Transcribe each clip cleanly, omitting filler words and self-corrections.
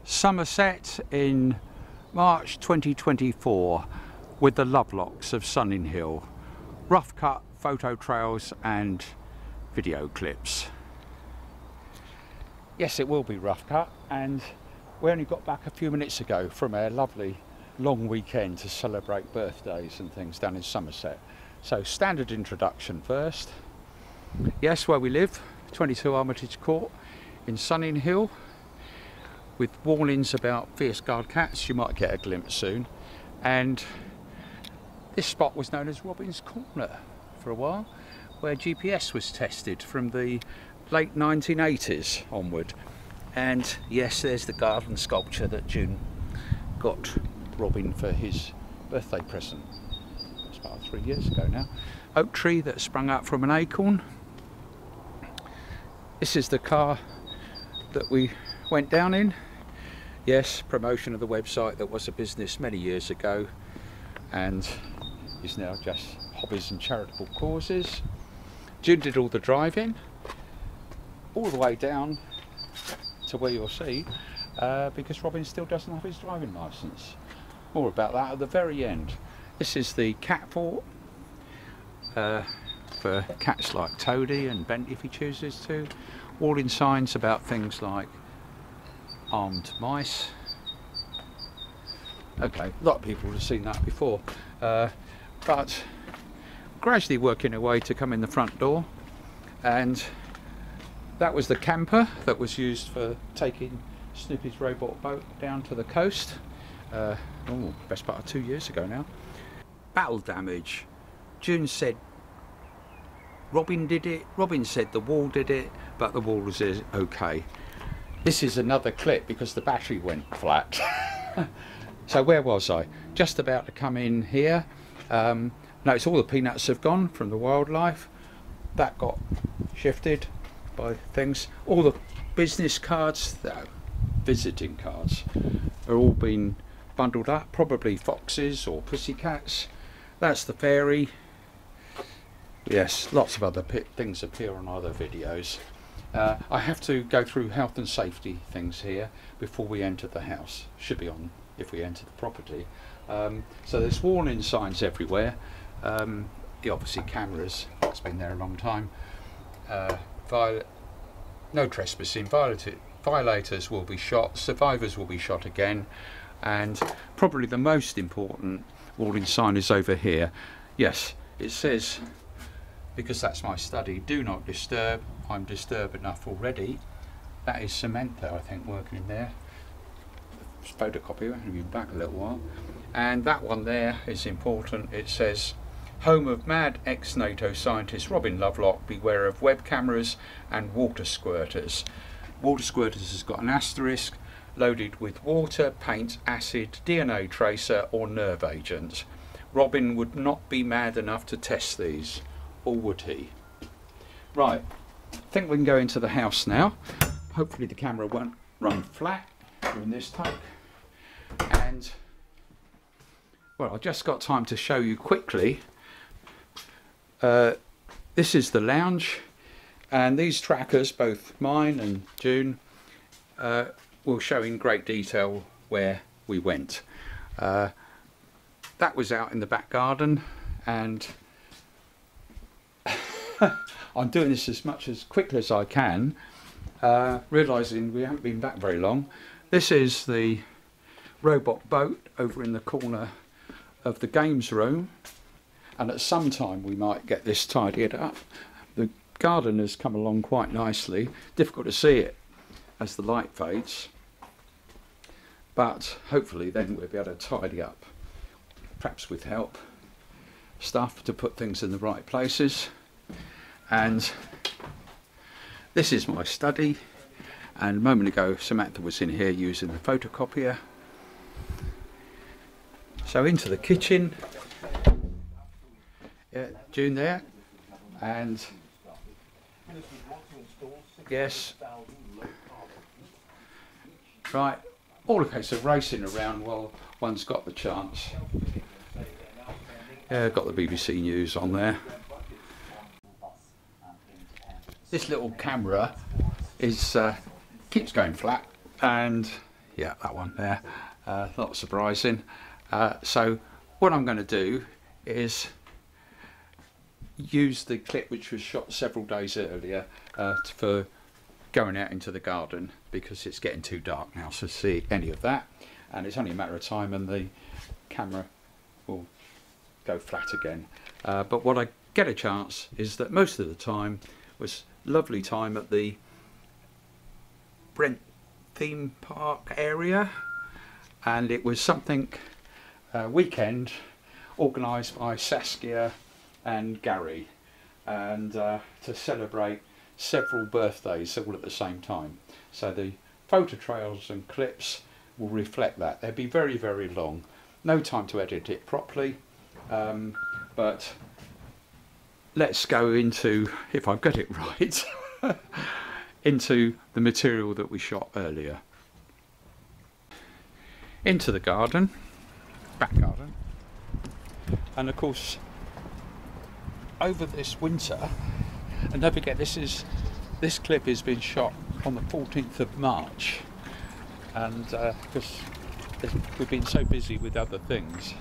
Somerset in March 2024 with the Lovelocks of Sunninghill. Rough cut photo trails and video clips. Yes, it will be rough cut, and we only got back a few minutes ago from a lovely long weekend to celebrate birthdays and things down in Somerset. So standard introduction first. Yes, where we live, 22 Armitage Court in Sunninghill, with warnings about fierce guard cats. You might get a glimpse soon. And this spot was known as Robin's Corner for a while, where GPS was tested from the late 1980s onward. And yes, there's the garden sculpture that June got Robin for his birthday present. It's about 3 years ago now. Oak tree that sprung up from an acorn. This is the car that we went down in. Yes, promotion of the website that was a business many years ago and is now just hobbies and charitable causes. June did all the driving, all the way down to where you'll see, because Robin still doesn't have his driving licence. More about that at the very end. This is the cat fort for cats like Toadie and Bent if he chooses to. Warning signs about things like armed mice. Okay, a lot of people have seen that before, but gradually working our way to come in the front door, and that was the camper that was used for taking Snoopy's robot boat down to the coast. Best part of 2 years ago now. Battle damage. June said Robin did it, Robin said the wall did it, but the wall was okay. This is another clip because the battery went flat. So where was I? Just about to come in here. Notice all the peanuts have gone from the wildlife. That got shifted by things. All the business cards, visiting cards, are all been bundled up. Probably foxes or pussycats. That's the fairy. Yes, lots of other things appear on other videos. I have to go through health and safety things here before we enter the house. Should be on if we enter the property. So there's warning signs everywhere. Obviously cameras, it's been there a long time. No trespassing, violators will be shot, survivors will be shot again, and probably the most important warning sign is over here. Yes, it says, because that's my study, do not disturb. I'm disturbed enough already. That is Samantha, I think, working in there. Photocopy, I've been back a little while. And that one there is important. It says, home of mad ex-NATO scientist Robin Lovelock, beware of web cameras and water squirters. Water squirters has got an asterisk, loaded with water, paint, acid, DNA tracer or nerve agent. Robin would not be mad enough to test these. Or would he? Right, I think we can go into the house now. Hopefully the camera won't run flat during this take. And, well, I've just got time to show you quickly. This is the lounge, and these trackers, both mine and June, will show in great detail where we went. That was out in the back garden, and I'm doing this as quickly as I can, realising we haven't been back very long. This is the robot boat over in the corner of the games room, and at some time we might get this tidied up. The garden has come along quite nicely. Difficult to see it as the light fades, but hopefully then we'll be able to tidy up, perhaps with help, stuff to put things in the right places. And this is my study, and a moment ago Samantha was in here using the photocopier. So into the kitchen, yeah, June there, and yes, right, all a case of racing around while one's got the chance. Yeah, got the BBC News on there. This little camera is keeps going flat, and Yeah, that one there. Not surprising. So what I'm going to do is use the clip which was shot several days earlier for going out into the garden, because it's getting too dark now to see any of that, and it's only a matter of time and the camera will go flat again. But what I get a chance is that most of the time was lovely time at the Brent theme park area, and it was something weekend organised by Saskia and Gary, and to celebrate several birthdays all at the same time. So the photo trails and clips will reflect that. They'll be very, very long. No time to edit it properly, but let's go into, if I've got it right, into the material that we shot earlier. Into the garden, back garden, and of course over this winter, and don't forget this clip has been shot on the 14th of March, and because we've been so busy with other things,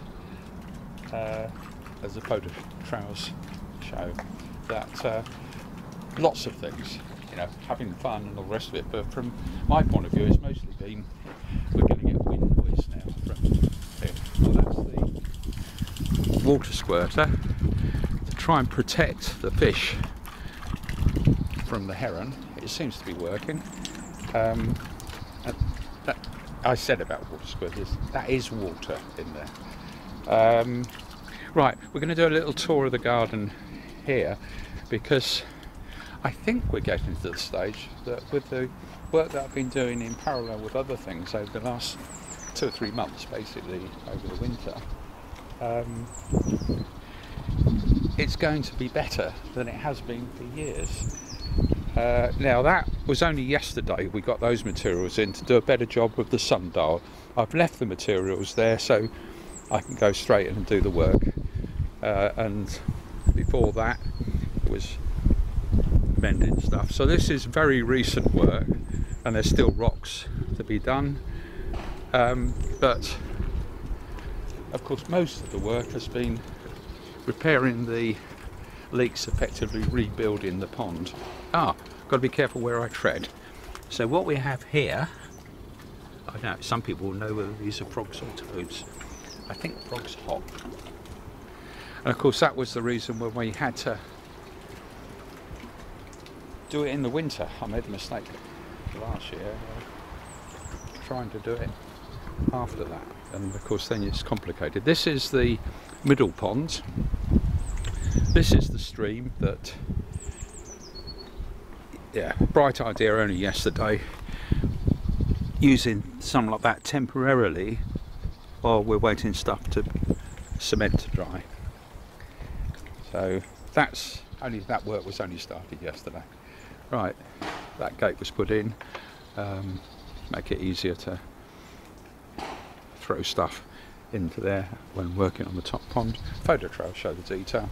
as the photo trails show, that lots of things, you know, having fun and all the rest of it. But from my point of view, it's mostly been, we're going to get wind noise now from here. Well, that's the water squirter to try and protect the fish from the heron. It seems to be working. That I said about water squirters, that is water in there. Right, we're going to do a little tour of the garden here, because I think we're getting to the stage that with the work that I've been doing in parallel with other things over the last 2 or 3 months, basically over the winter, it's going to be better than it has been for years. Now that was only yesterday we got those materials in to do a better job with the sundial. I've left the materials there so I can go straight in and do the work, and before that it was mending stuff. So this is very recent work and there's still rocks to be done, but of course most of the work has been repairing the leaks, effectively rebuilding the pond. Got to be careful where I tread. So what we have here, I don't know, some people will know whether these are frogs or toads. I think frogs hop. And of course that was the reason when we had to do it in the winter. I made a mistake last year trying to do it after that, and of course then it's complicated. This is the middle pond. This is the stream that, yeah, bright idea only yesterday, using something like that temporarily while we're waiting stuff to cement to dry. So that's only, that work was only started yesterday. Right, that gate was put in, make it easier to throw stuff into there when working on the top pond. Photo trail show the detail.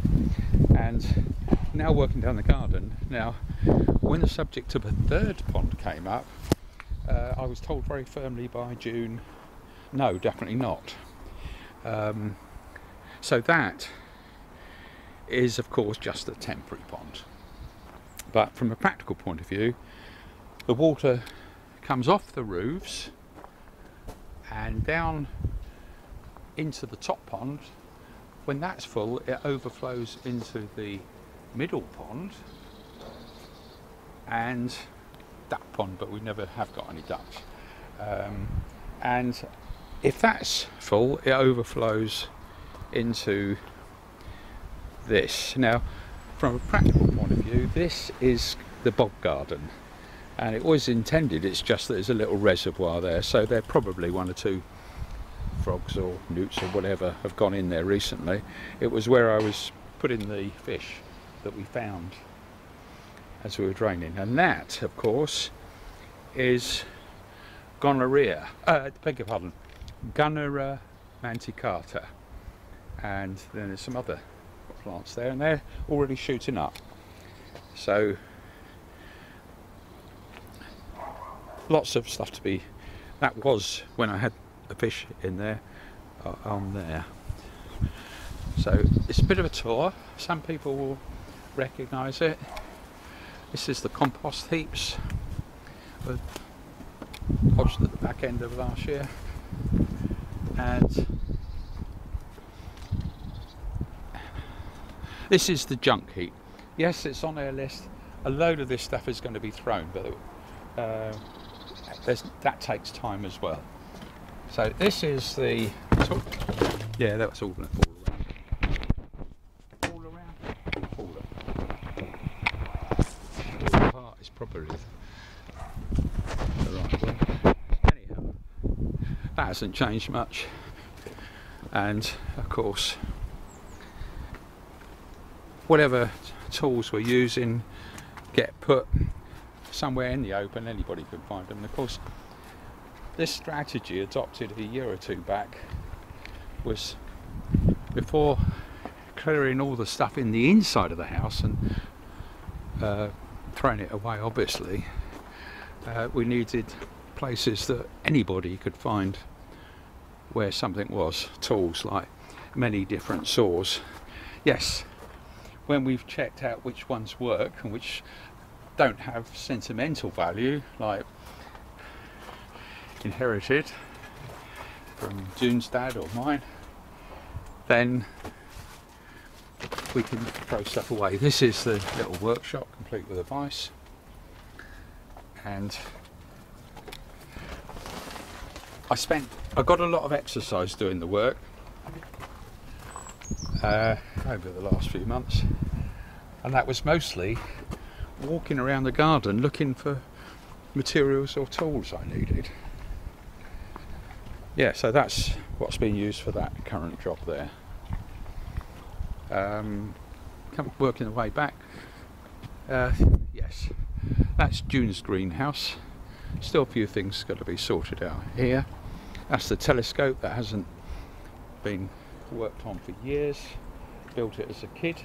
And now working down the garden. Now when the subject of a third pond came up, I was told very firmly by June, no, definitely not. So that is of course just a temporary pond, but from a practical point of view, the water comes off the roofs and down into the top pond. When that's full, it overflows into the middle pond and duck pond, but we never have got any ducks. And if that's full, it overflows into this. Now, from a practical point of view, this is the bog garden, and it was intended, it's just that there's a little reservoir there, so there probably 1 or 2 frogs or newts or whatever have gone in there recently. It was where I was putting the fish that we found as we were draining, and that of course is gonorrhea, beg your pardon, Gunnera manticata, and then there's some other plants there and they're already shooting up. So lots of stuff to be That was when I had a fish in there, on there. So it's a bit of a tour. Some people will recognise it. This is the compost heaps lodged at the back end of last year, and this is the junk heap. Yes, it's on our list. A load of this stuff is going to be thrown, but that takes time as well. So this is the, yeah, that was all around. All apart is probably the right way. Anyhow, that hasn't changed much, and of course, whatever tools we're using get put somewhere in the open, anybody can find them. And of course, this strategy adopted a year or two back was before clearing all the stuff in the inside of the house and throwing it away, obviously. We needed places that anybody could find where something was. Tools like many different saws. Yes, when we've checked out which ones work and which don't have sentimental value, like inherited from June's dad or mine, then we can throw stuff away. This is the little workshop complete with a vise, and I got a lot of exercise doing the work over the last few months, and that was mostly walking around the garden looking for materials or tools I needed. Yeah, so that's what's being used for that current job there. Working the way back, yes, that's June's greenhouse. Still a few things got to be sorted out here. That's the telescope that hasn't been worked on for years. Built it as a kid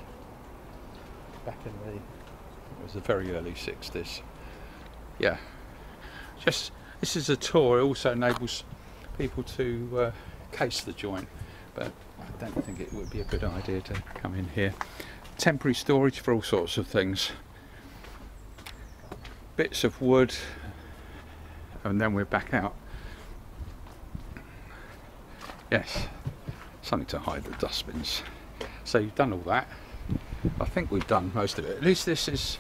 back in it was the very early 60s. Yeah, just this is a tour. It also enables people to case the joint, but I don't think it would be a good idea to come in here. Temporary storage for all sorts of things. Bits of wood, and then we're back out. Yes, something to hide the dustbins. So you've done all that. I think we've done most of it. At least this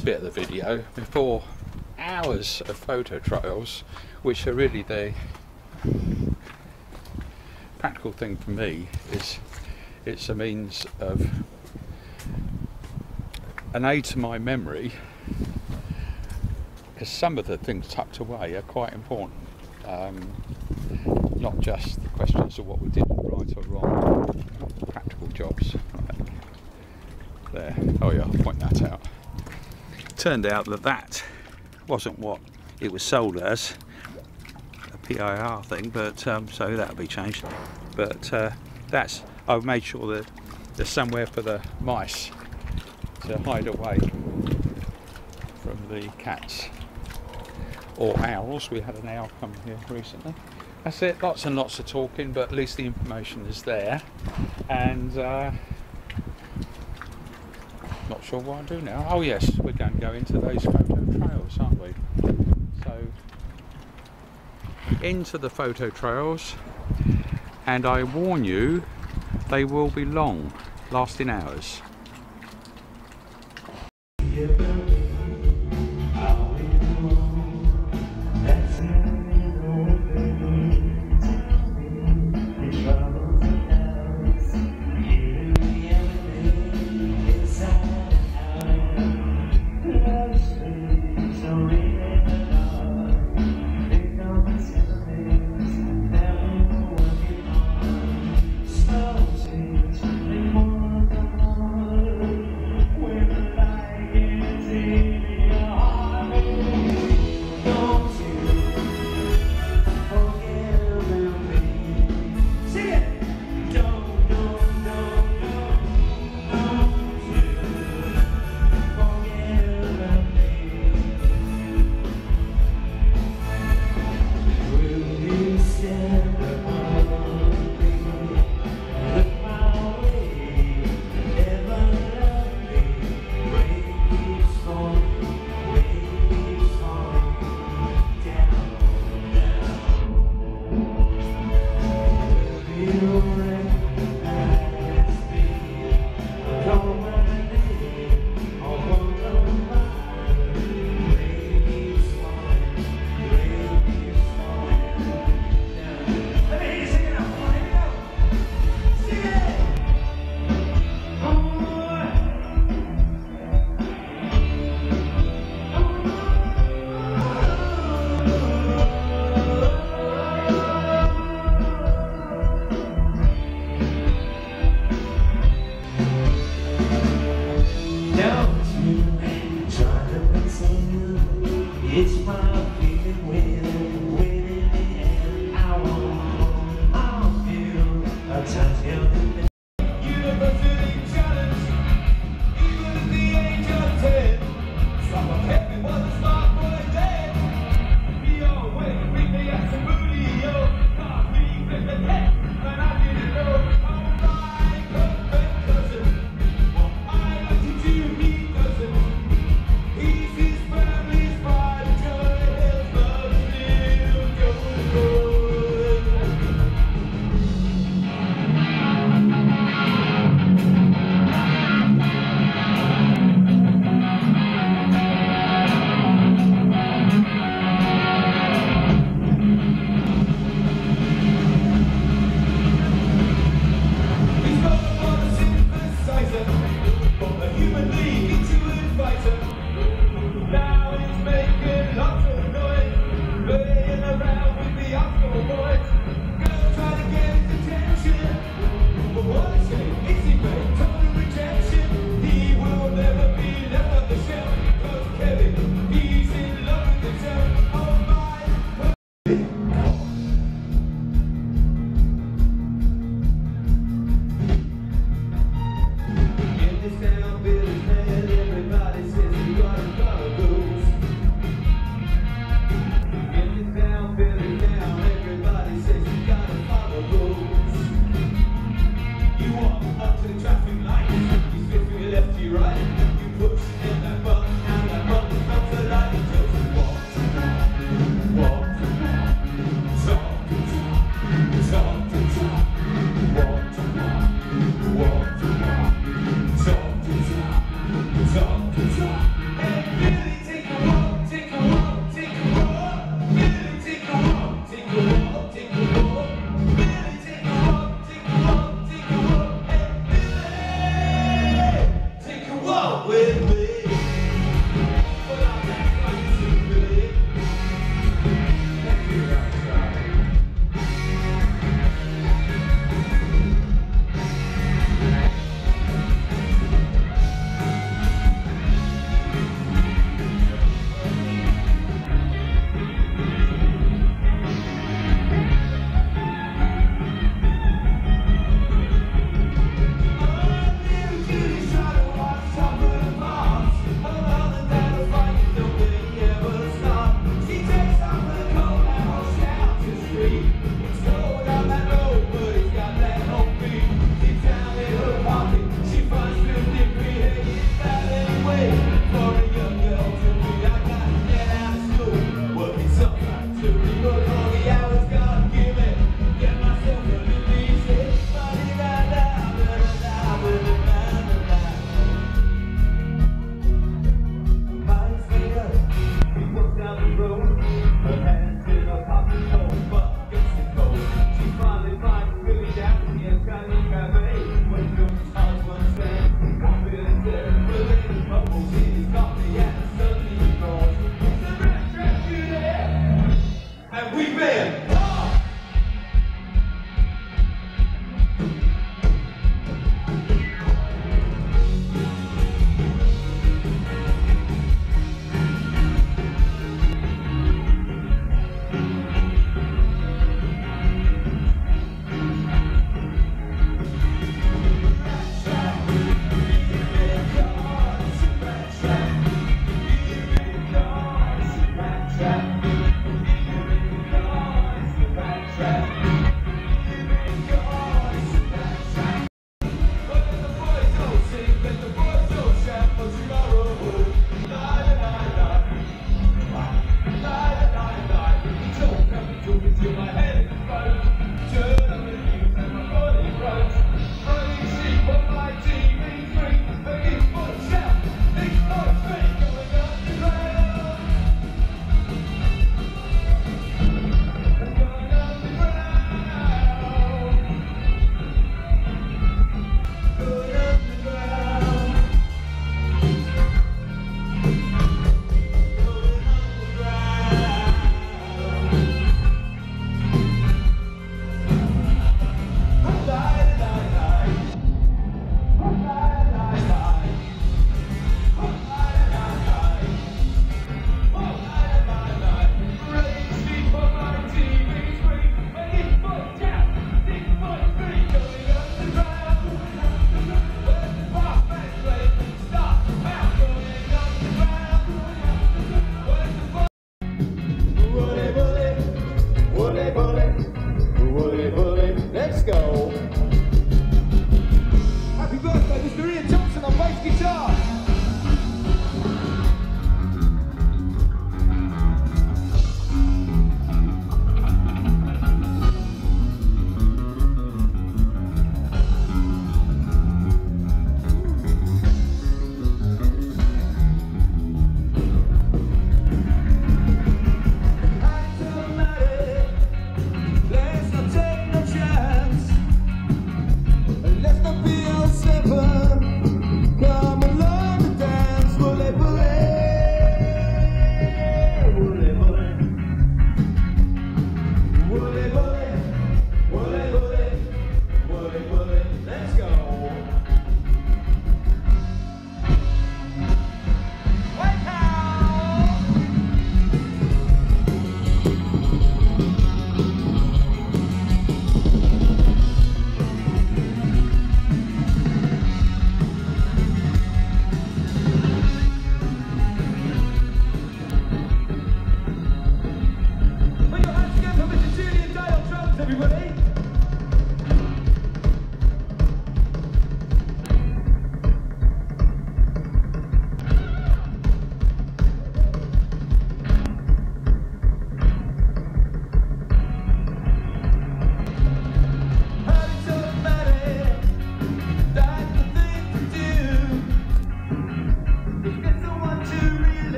bit of the video before hours of photo trails, which are really the practical thing for me. It's a means of an aid to my memory, because some of the things tucked away are quite important. Not just the questions of what we did right or wrong, practical jobs. Right. There, oh yeah, I'll point that out. Turned out that wasn't what it was sold as, a PIR thing, but so that'll be changed. But I've made sure that there's somewhere for the mice to hide away from the cats or owls. We had an owl come here recently. That's it, lots and lots of talking, but at least the information is there. And not sure what I'll do now. Oh yes, we're going to go into those photo trails, aren't we? So into the photo trails, and I warn you, they will be long, lasting hours.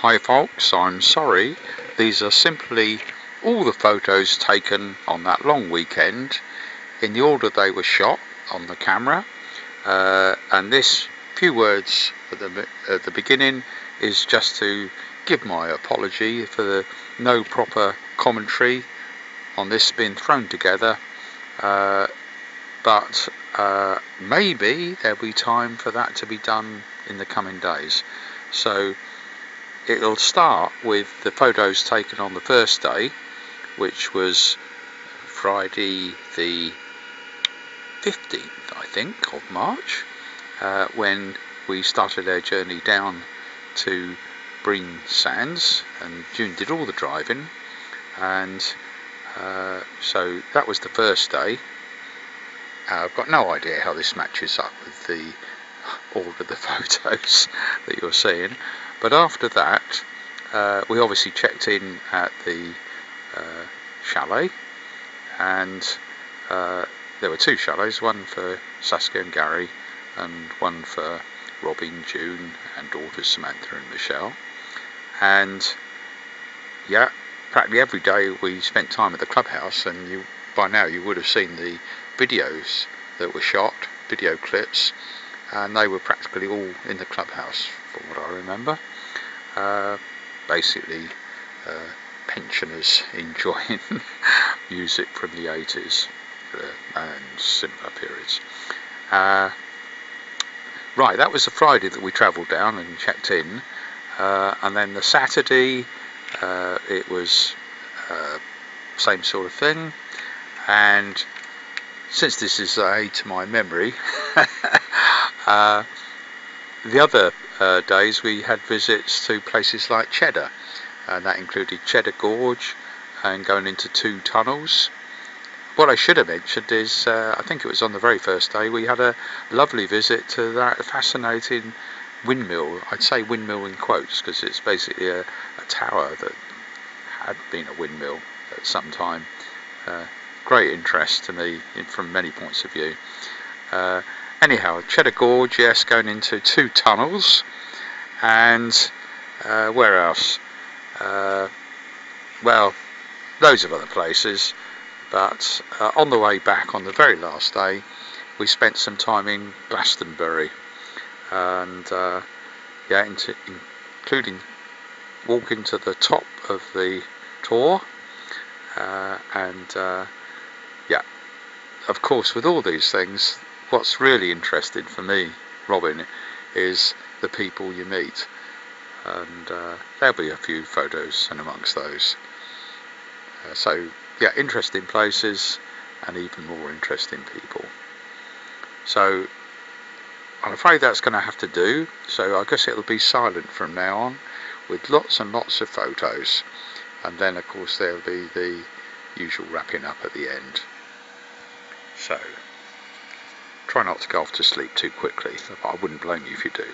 Hi folks, I'm sorry, these are simply all the photos taken on that long weekend in the order they were shot on the camera, and this few words at the beginning is just to give my apology for the no proper commentary on this being thrown together, but maybe there'll be time for that to be done in the coming days. So it'll start with the photos taken on the first day, which was Friday the 15th, I think, of March, when we started our journey down to Breen Sands, and June did all the driving, and so that was the first day. I've got no idea how this matches up with the order of the photos that you're seeing, but after that we obviously checked in at the chalet, and there were two chalets, one for Saskia and Gary and one for Robin, June and daughters Samantha and Michelle. And yeah, practically every day we spent time at the clubhouse, and by now you would have seen the videos that were shot, video clips, and they were practically all in the clubhouse from what I remember. Basically pensioners enjoying music from the 80s and similar periods. Right, that was the Friday that we travelled down and checked in, and then the Saturday it was same sort of thing, and since this is an aid to my memory, the other days we had visits to places like Cheddar, and that included Cheddar Gorge and going into two tunnels. What I should have mentioned is, I think it was on the very first day, we had a lovely visit to that fascinating windmill. I'd say windmill in quotes because it's basically a tower that had been a windmill at some time. Great interest to me from many points of view. Anyhow, Cheddar Gorge, yes, going into two tunnels, and where else? Well, loads of other places, but on the way back on the very last day we spent some time in Glastonbury, and yeah, including walking to the top of the Tor, and yeah, of course with all these things, what's really interesting for me, Robin, is the people you meet, and there'll be a few photos and amongst those. So yeah, interesting places and even more interesting people. So I'm afraid that's going to have to do, so I guess it'll be silent from now on, with lots and lots of photos, and then of course there'll be the usual wrapping up at the end. So try not to go off to sleep too quickly, I wouldn't blame you if you do.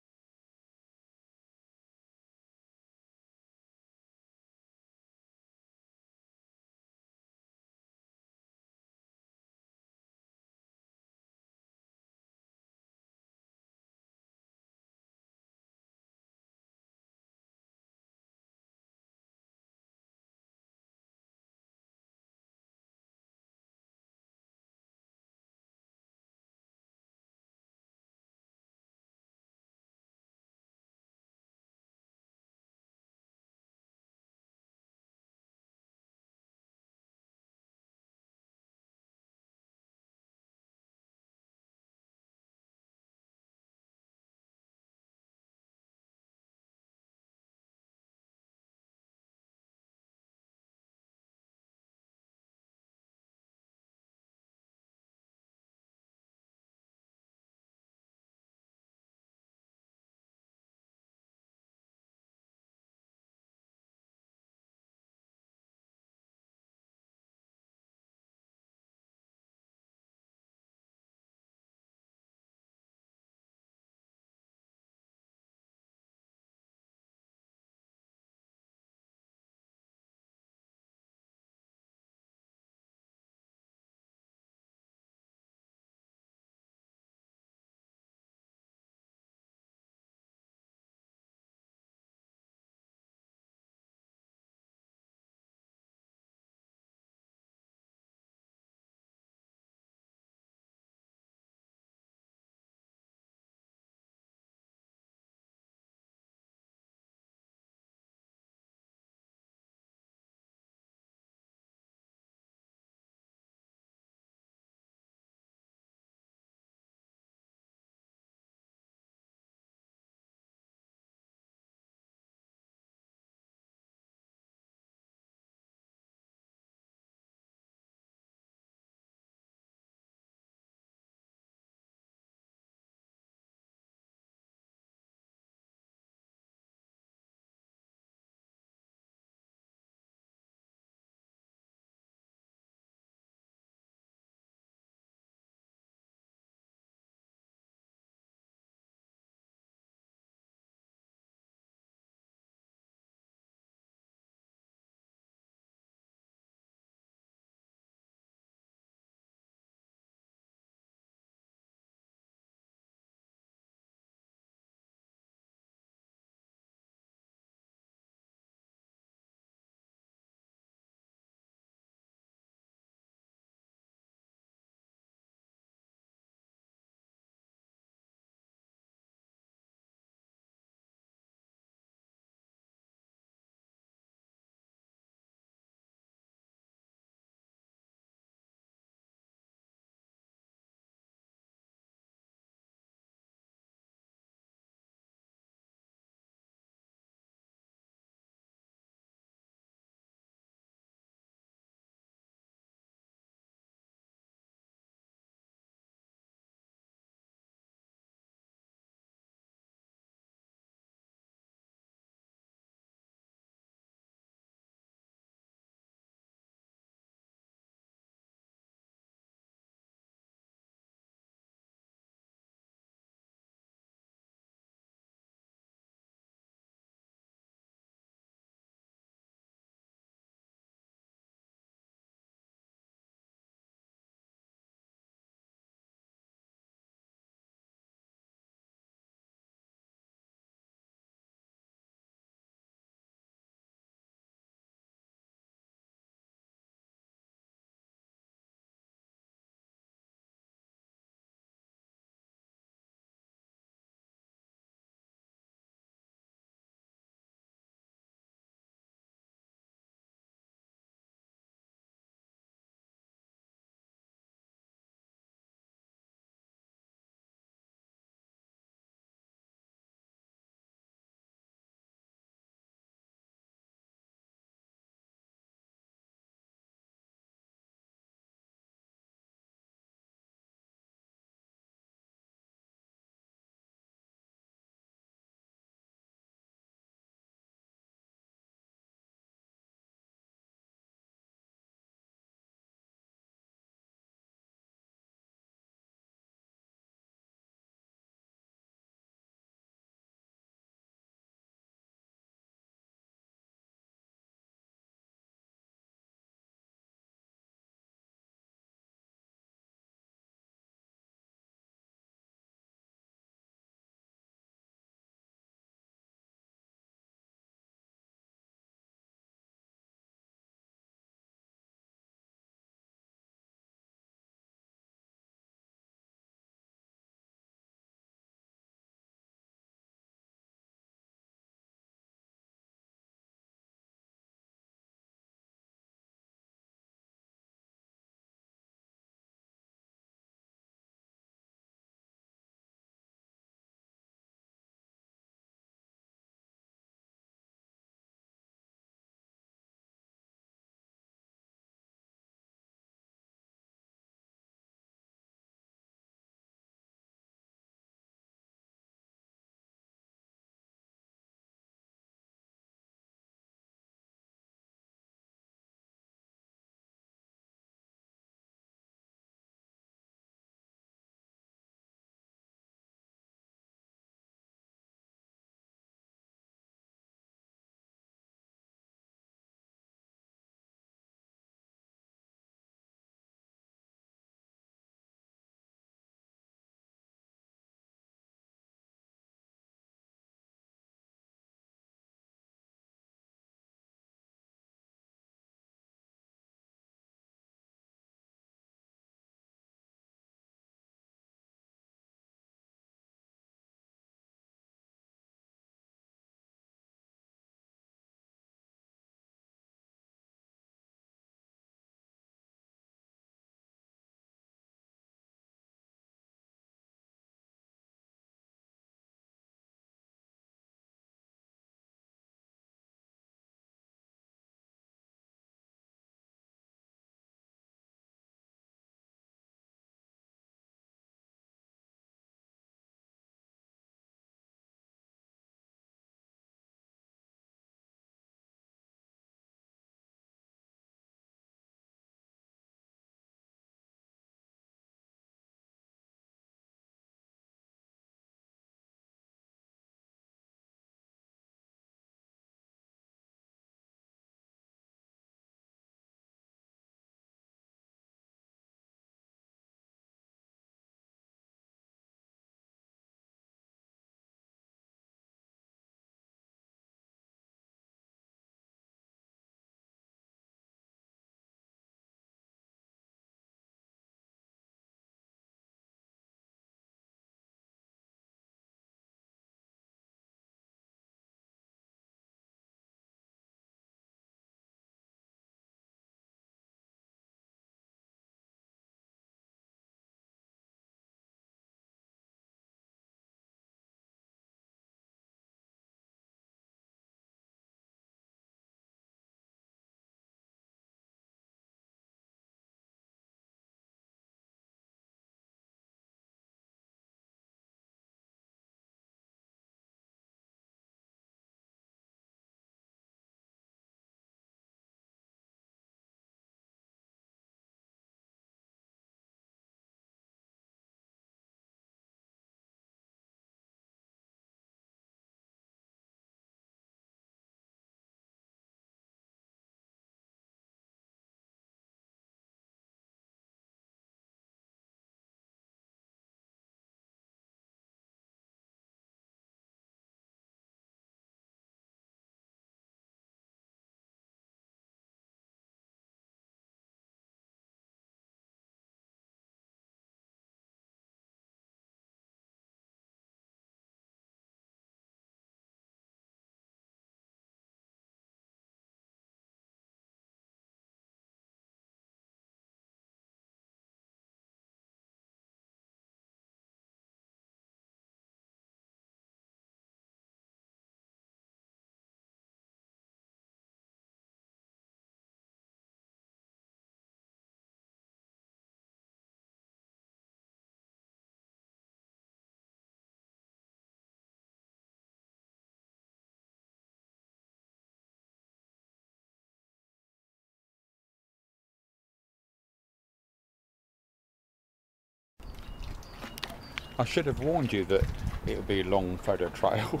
I should have warned you that it would be a long photo trail.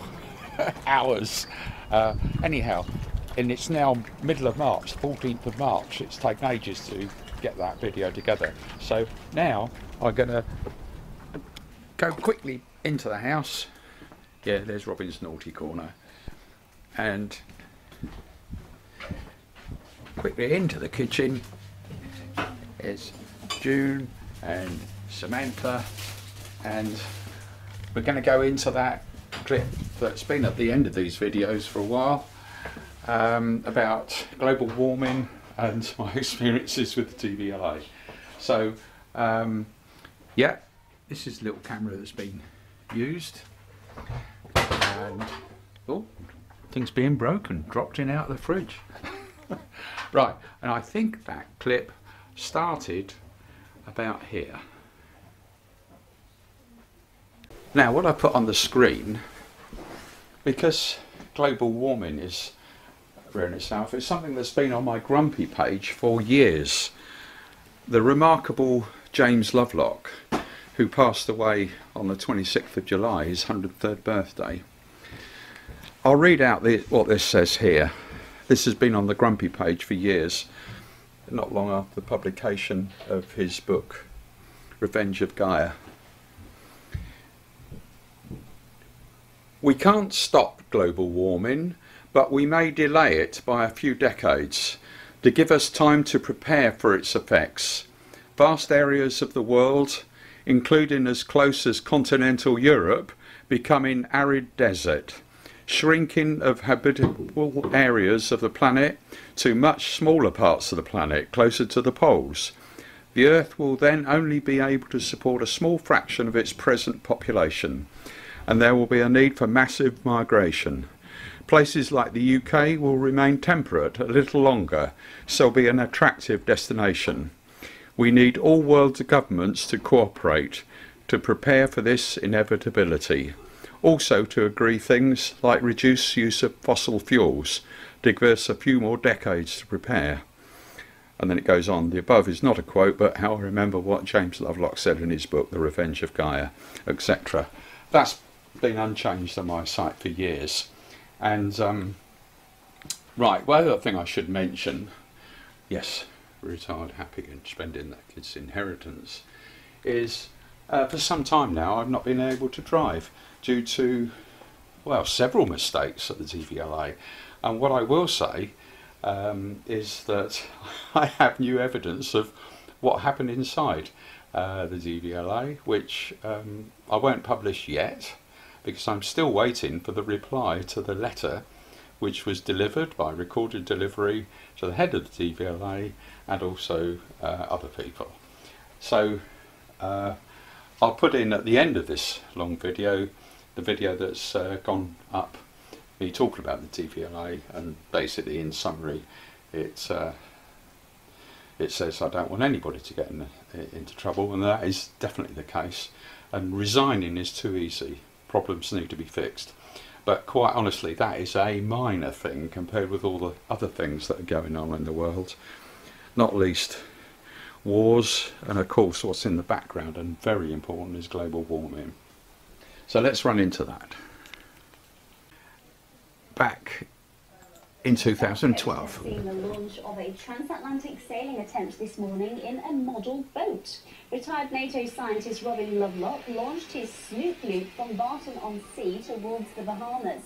Hours. Anyhow, and it's now middle of March, 14th of March. It's taken ages to get that video together. So now I'm going to go quickly into the house. Yeah, there's Robin's naughty corner. And quickly into the kitchen. It's June and Samantha, and we're going to go into that clip that's been at the end of these videos for a while, about global warming and my experiences with the TVLA. So yeah, this is a little camera that's been used, and oh, things being broken, dropped in out of the fridge. Right, and I think that clip started about here. Now what I put on the screen, because global warming is rare in itself, it's something that's been on my grumpy page for years. The remarkable James Lovelock, who passed away on the 26th of July, his 103rd birthday. I'll read out what this says here. This has been on the grumpy page for years, not long after the publication of his book, Revenge of Gaia. We can't stop global warming, but we may delay it by a few decades to give us time to prepare for its effects. Vast areas of the world, including as close as continental Europe, becoming arid desert. Shrinking of habitable areas of the planet to much smaller parts of the planet, closer to the poles. The Earth will then only be able to support a small fraction of its present population, and there will be a need for massive migration. Places like the UK will remain temperate a little longer, so be an attractive destination. We need all world governments to cooperate to prepare for this inevitability. Also to agree things like reduce use of fossil fuels to give us a few more decades to prepare. And then it goes on. The above is not a quote, but how I remember what James Lovelock said in his book, The Revenge of Gaia, etc. That's been unchanged on my site for years. And right, well, the other thing I should mention, yes, retired, happy and spending that kid's inheritance, is for some time now I've not been able to drive due to, well, several mistakes at the TVLA. And what I will say is that I have new evidence of what happened inside the TVLA, which I won't publish yet because I'm still waiting for the reply to the letter which was delivered by recorded delivery to the head of the TVLA and also other people. So I'll put in at the end of this long video the video that's gone up, me talking about the TVLA, and basically in summary it says I don't want anybody to get into trouble, and that is definitely the case, and resigning is too easy. Problems need to be fixed. But quite honestly, that is a minor thing compared with all the other things that are going on in the world, not least wars, and of course what's in the background and very important is global warming. So let's run into that. Back in 2012. Seen the launch of a transatlantic sailing attempt this morning in a model boat. Retired NATO scientist Robin Lovelock launched his Snoop Loop from Barton-on-Sea towards the Bahamas.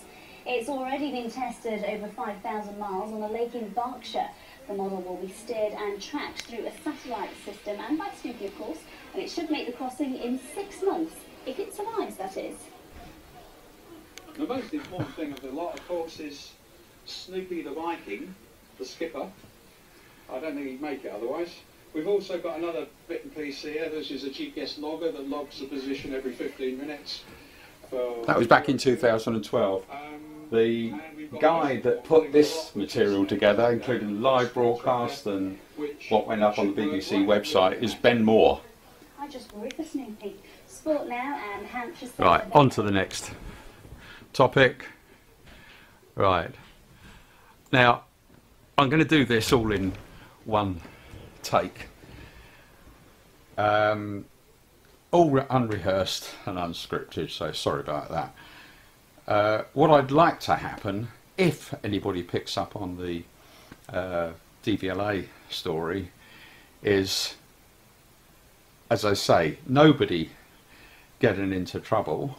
It's already been tested over 5,000 miles on a lake in Berkshire. The model will be steered and tracked through a satellite system and by Snoopy, of course, and it should make the crossing in 6 months, if it survives, that is. The most important thing of the lot, of course, is Snoopy the Viking, the skipper. I don't think he'd make it otherwise. We've also got another bit and piece here. This is a GPS logger that logs the position every 15 minutes. That was back in 2012. The guy that put this material together, including the live broadcast and what went up on the BBC website, is Ben Moore. I just worried for Snoopy. Sport now and Hampshire. Right, on to the next topic. Right. Now, I'm going to do this all in one take. all unrehearsed and unscripted, so sorry about that. What I'd like to happen, if anybody picks up on the DVLA story, is, as I say, nobody getting into trouble,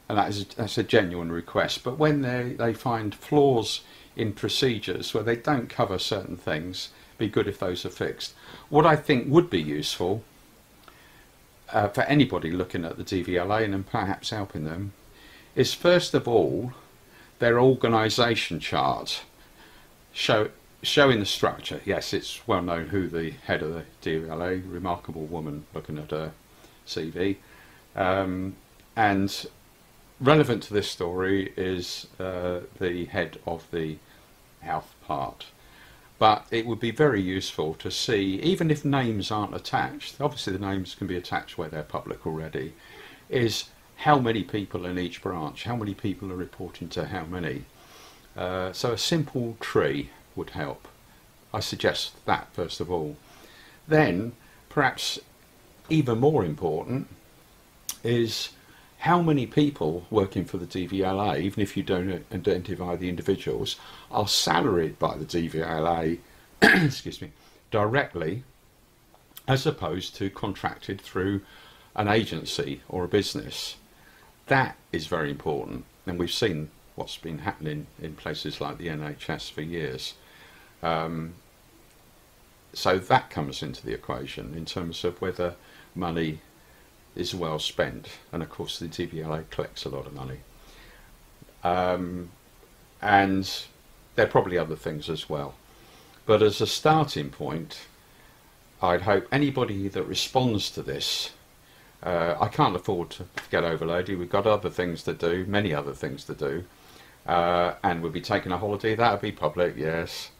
and that's a genuine request, but when they find flaws in procedures where they don't cover certain things, be good if those are fixed. What I think would be useful for anybody looking at the DVLA and perhaps helping them is, first of all, their organisation chart showing the structure. Yes, it's well known who the head of the DVLA, remarkable woman, looking at her CV, and relevant to this story is the head of the health part. But it would be very useful to see, even if names aren't attached, obviously the names can be attached where they're public already, is how many people in each branch, how many people are reporting to how many. So a simple tree would help. I suggest that first of all. Then, perhaps even more important, is how many people working for the DVLA, even if you don't identify the individuals, are salaried by the DVLA excuse me, directly, as opposed to contracted through an agency or a business. That is very important, and we've seen what's been happening in places like the NHS for years. So that comes into the equation in terms of whether money is well spent, and of course the DVLA collects a lot of money, and there are probably other things as well, but as a starting point, I'd hope anybody that responds to this, I can't afford to get overloaded, we've got other things to do, many other things to do, and we'll be taking a holiday, that'll be public, yes.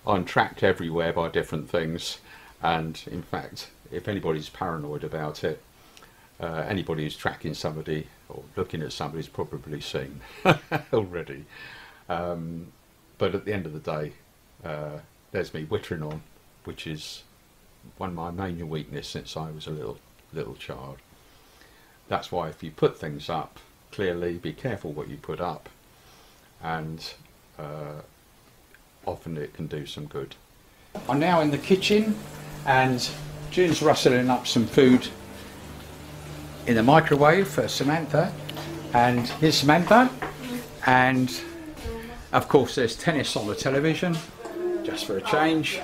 I'm tracked everywhere by different things, and in fact, if anybody's paranoid about it, anybody who's tracking somebody or looking at somebody's probably seen already. But at the end of the day, there's me whittering on, which is one of my main weaknesses since I was a little child. That's why if you put things up clearly, be careful what you put up, and often it can do some good. I'm now in the kitchen, and June's rustling up some food in the microwave for Samantha, and here's Samantha, and of course there's tennis on the television, just for a change.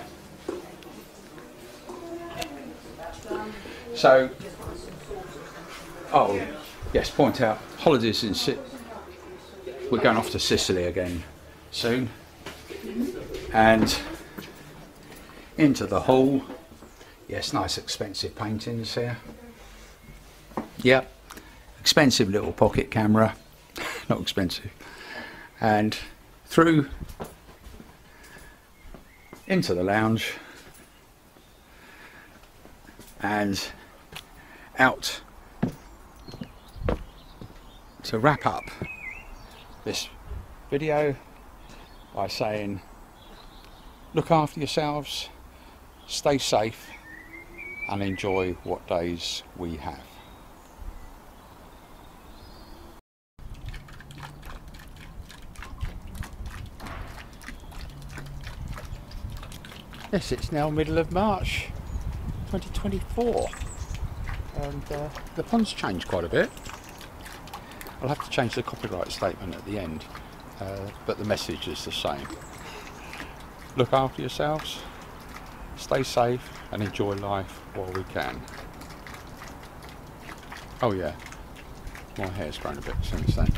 So, oh yes, point out, holidays in we're going off to Sicily again soon, and into the hall. Yes, nice expensive paintings here. Yep, expensive little pocket camera, not expensive. And through into the lounge and out to wrap up this video by saying, look after yourselves, stay safe, and enjoy what days we have. Yes, it's now middle of March 2024, and the pond's changed quite a bit. I'll have to change the copyright statement at the end, but the message is the same. Look after yourselves, stay safe, and enjoy life while we can. Oh yeah, my hair's grown a bit since then.